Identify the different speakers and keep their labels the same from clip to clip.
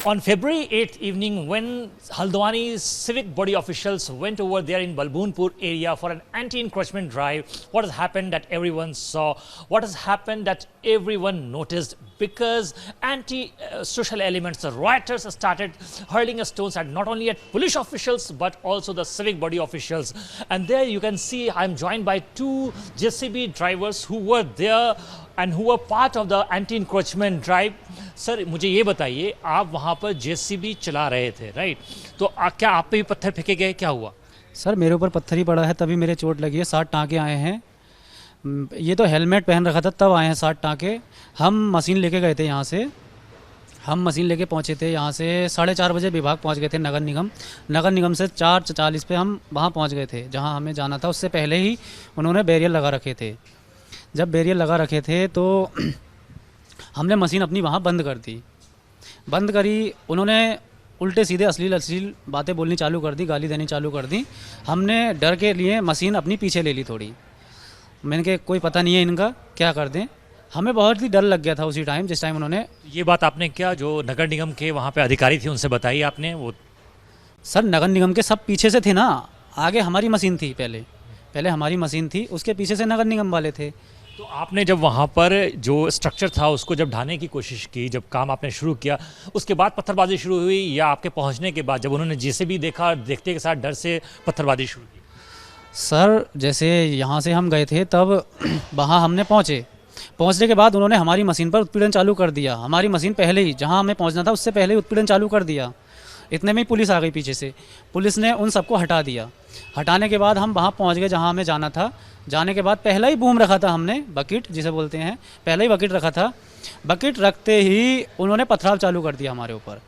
Speaker 1: On February 8th evening, when Haldwani's civic body officials went over there in Balbunpur area for an anti-encroachment drive, what has happened that everyone saw, what has happened that everyone noticed, because anti-social elements, the rioters started hurling stones at not only at police officials but also the civic body officials. And there you can see I'm joined by two JCB drivers who were there and who were part of the anti-encroachment drive. Sir मुझे ये बताइए, आप वहाँ पर JCB चला रहे थे, right? तो क्या आप पे भी पत्थर फेंके गए, क्या हुआ?
Speaker 2: सर मेरे ऊपर पत्थर ही पड़ा है, तभी मेरे चोट लगी है। 60 टाँके आए हैं। ये तो हेलमेट पहन रखा था तब आए हैं 60 टाँके। हम मशीन लेके गए थे यहाँ से, हम मशीन लेके पहुँचे थे यहाँ से 4:30 बजे विभाग पहुँच गए थे नगर निगम से 4:40 पे हम वहाँ पहुँच गए थे जहाँ हमें जाना था। उससे पहले ही उन्होंने बैरियर लगा रखे थे। जब बैरियर लगा रखे थे तो हमने मशीन अपनी वहाँ बंद कर दी, बंद करी। उन्होंने उल्टे सीधे अश्लील बातें बोलनी चालू कर दी, गाली देनी चालू कर दी। हमने डर के लिए मशीन अपनी पीछे ले ली थोड़ी। मैंने कहा कोई पता नहीं है इनका, क्या कर दें। हमें बहुत ही डर लग गया था उसी टाइम, जिस टाइम उन्होंने
Speaker 1: ये बात आपने क्या जो नगर निगम के वहाँ पे अधिकारी थे उनसे बताई आपने? वो
Speaker 2: सर नगर निगम के सब पीछे से थे ना, आगे हमारी मशीन थी, पहले हमारी मशीन थी, उसके पीछे से नगर निगम वाले थे।
Speaker 1: तो आपने जब वहाँ पर जो स्ट्रक्चर था उसको जब ढाने की कोशिश की, जब काम आपने शुरू किया, उसके बाद पत्थरबाजी शुरू हुई या आपके पहुँचने के बाद जब उन्होंने जेसीबी देखा, देखते के साथ डर से पत्थरबाजी शुरू की?
Speaker 2: सर जैसे यहाँ से हम गए थे तब वहाँ हमने पहुँचने के बाद उन्होंने हमारी मशीन पर उत्पीड़न चालू कर दिया। हमारी मशीन पहले ही, जहाँ हमें पहुँचना था उससे पहले ही उत्पीड़न चालू कर दिया। इतने में ही पुलिस आ गई पीछे से, पुलिस ने उन सबको हटा दिया। हटाने के बाद हम वहाँ पहुँच गए जहाँ हमें जाना था। जाने के बाद पहला ही बूम रखा था हमने, बकेट जिसे बोलते हैं, पहला ही बकेट रखा था। बकेट रखते ही उन्होंने पथराव चालू कर दिया हमारे ऊपर।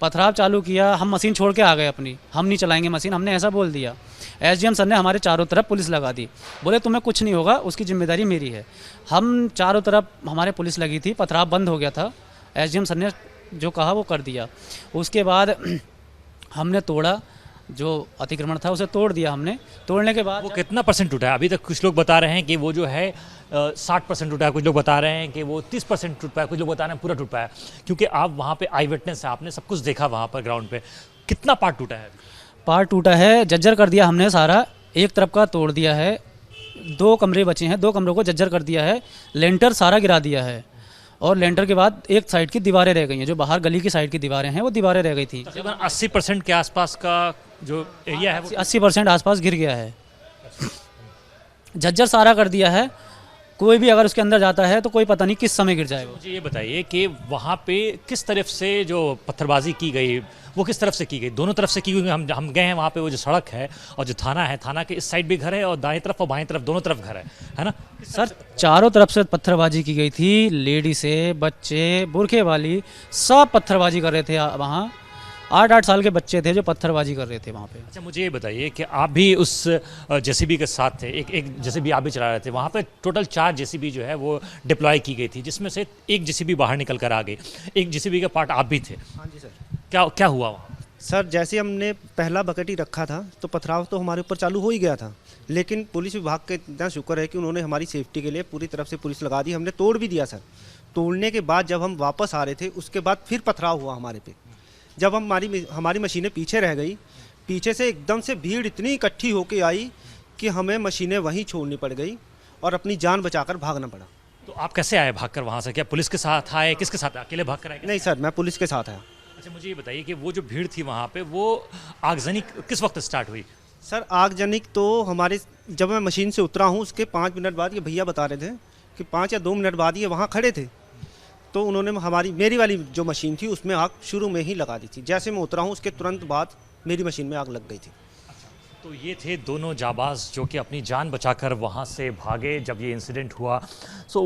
Speaker 2: पथराव चालू किया, हम मशीन छोड़ के आ गए अपनी, हम नहीं चलाएंगे मशीन, हमने ऐसा बोल दिया। एसडीएम सर ने हमारे चारों तरफ पुलिस लगा दी, बोले तुम्हें कुछ नहीं होगा, उसकी जिम्मेदारी मेरी है। हम चारों तरफ हमारे पुलिस लगी थी, पथराव बंद हो गया था। एसडीएम सर ने जो कहा वो कर दिया। उसके बाद हमने तोड़ा, जो अतिक्रमण था उसे तोड़ दिया हमने। तोड़ने के बाद
Speaker 1: वो कितना परसेंट टूटा है? अभी तक कुछ लोग बता रहे हैं कि वो जो है 60% टूटा है, कुछ लोग बता रहे हैं कि वो 30% टूट पाया, कुछ लोग बता रहे हैं पूरा टूट पाया। क्योंकि आप वहाँ पे आई विटनेस है, आपने सब कुछ देखा वहाँ पर ग्राउंड पे। कितना पार्ट टूटा है?
Speaker 2: पार्ट टूटा है, जर्जर कर दिया हमने सारा। एक तरफ का तोड़ दिया है, 2 कमरे बचे हैं, 2 कमरों को जर्जर कर दिया है। लेंटर सारा गिरा दिया है और लेंटर के बाद एक साइड की दीवारें रह गई हैं, जो बाहर गली की साइड की दीवारें हैं वो दीवारें रह गई थी।
Speaker 1: तकरीबन 80% के आसपास का जो एरिया है
Speaker 2: 80% आसपास गिर गया है। जर्जर सारा कर दिया है, कोई भी अगर उसके अंदर जाता है तो कोई पता नहीं किस समय गिर जाएगा।
Speaker 1: मुझे ये बताइए कि वहाँ पे किस तरफ से जो पत्थरबाजी की गई वो किस तरफ से की गई? दोनों तरफ से की गई। हम गए हैं वहाँ पे, वो जो सड़क है और जो थाना है, थाना के इस साइड भी घर है और दाएं तरफ और बाएं तरफ दोनों तरफ घर है ना?
Speaker 2: सर चारों तरफ से पत्थरबाजी की गई थी। लेडीसें, बच्चे, बुरखे वाली सब पत्थरबाजी कर रहे थे वहाँ। 8-8 साल के बच्चे थे जो पत्थरबाजी कर रहे थे वहाँ पे।
Speaker 1: अच्छा मुझे ये बताइए कि आप भी उस जेसीबी के साथ थे, एक जेसीबी आप भी चला रहे थे। वहाँ पे टोटल 4 जेसीबी जो है वो डिप्लॉय की गई थी, जिसमें से एक जेसीबी बाहर निकल कर आ गई। एक जेसीबी का पार्ट आप भी थे।
Speaker 3: हाँ जी सर।
Speaker 1: क्या हुआ वहाँ?
Speaker 3: सर जैसे हमने पहला बकेट ही रखा था तो पथराव तो हमारे ऊपर चालू हो ही गया था, लेकिन पुलिस विभाग का इतना शुक्र है कि उन्होंने हमारी सेफ्टी के लिए पूरी तरफ से पुलिस लगा दी। हमने तोड़ भी दिया सर। तोड़ने के बाद जब हम वापस आ रहे थे उसके बाद फिर पथराव हुआ हमारे पे। जब हमारी मशीनें पीछे रह गई, पीछे से एकदम से भीड़ इतनी इकट्ठी होके आई कि हमें मशीनें वहीं छोड़नी पड़ गई और अपनी जान बचाकर भागना पड़ा।
Speaker 1: तो आप कैसे आए भागकर वहाँ से? क्या पुलिस के साथ आए, किसके साथ आए? अकेले भाग कर आए?
Speaker 3: नहीं सर, मैं पुलिस के साथ आया।
Speaker 1: अच्छा मुझे ये बताइए कि वो जो भीड़ थी वहाँ पे, वो आगजनी किस वक्त स्टार्ट हुई?
Speaker 3: सर आगजनी तो हमारे, जब मैं मशीन से उतरा हूँ उसके 5 मिनट बाद ये भैया बता रहे थे कि 5 या 2 मिनट बाद ये वहाँ खड़े थे, तो उन्होंने मेरी वाली जो मशीन थी उसमें आग शुरू में ही लगा दी थी। जैसे मैं उतरा हूँ उसके तुरंत बाद मेरी मशीन में आग लग गई थी।
Speaker 1: तो ये थे दोनों जाबाज जो कि अपनी जान बचाकर वहाँ से भागे जब ये इंसिडेंट हुआ। So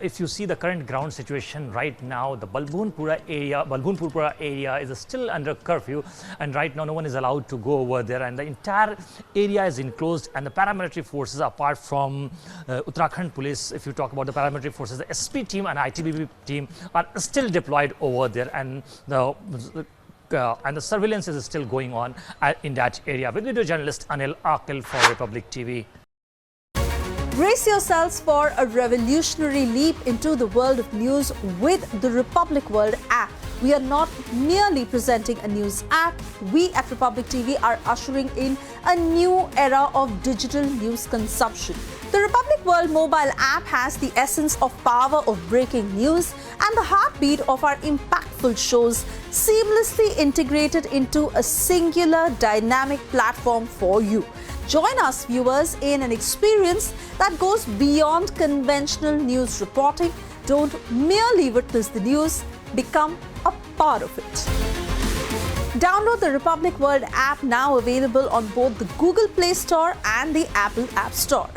Speaker 1: if you see the current ground situation right now, the Balbunpura area is still under curfew, and right now no one is allowed to go over there, and the entire area is enclosed, and the paramilitary forces, apart from Uttarakhand police, if you talk about the paramilitary forces, the SP team and ITBP team are still deployed over there, and the surveillance is still going on in that area. With video journalist Anil Akil for Republic TV.
Speaker 4: Brace yourselves for a revolutionary leap into the world of news with the Republic World app. We are not merely presenting a news app. We at Republic TV are ushering in a new era of digital news consumption. The Republic World mobile app has the essence of power of breaking news and the heartbeat of our impactful shows seamlessly integrated into a singular dynamic platform for you. Join us, viewers, in an experience that goes beyond conventional news reporting. Don't merely witness the news, become a part of it. Download the Republic World app, now available on both the Google Play Store and the Apple App Store.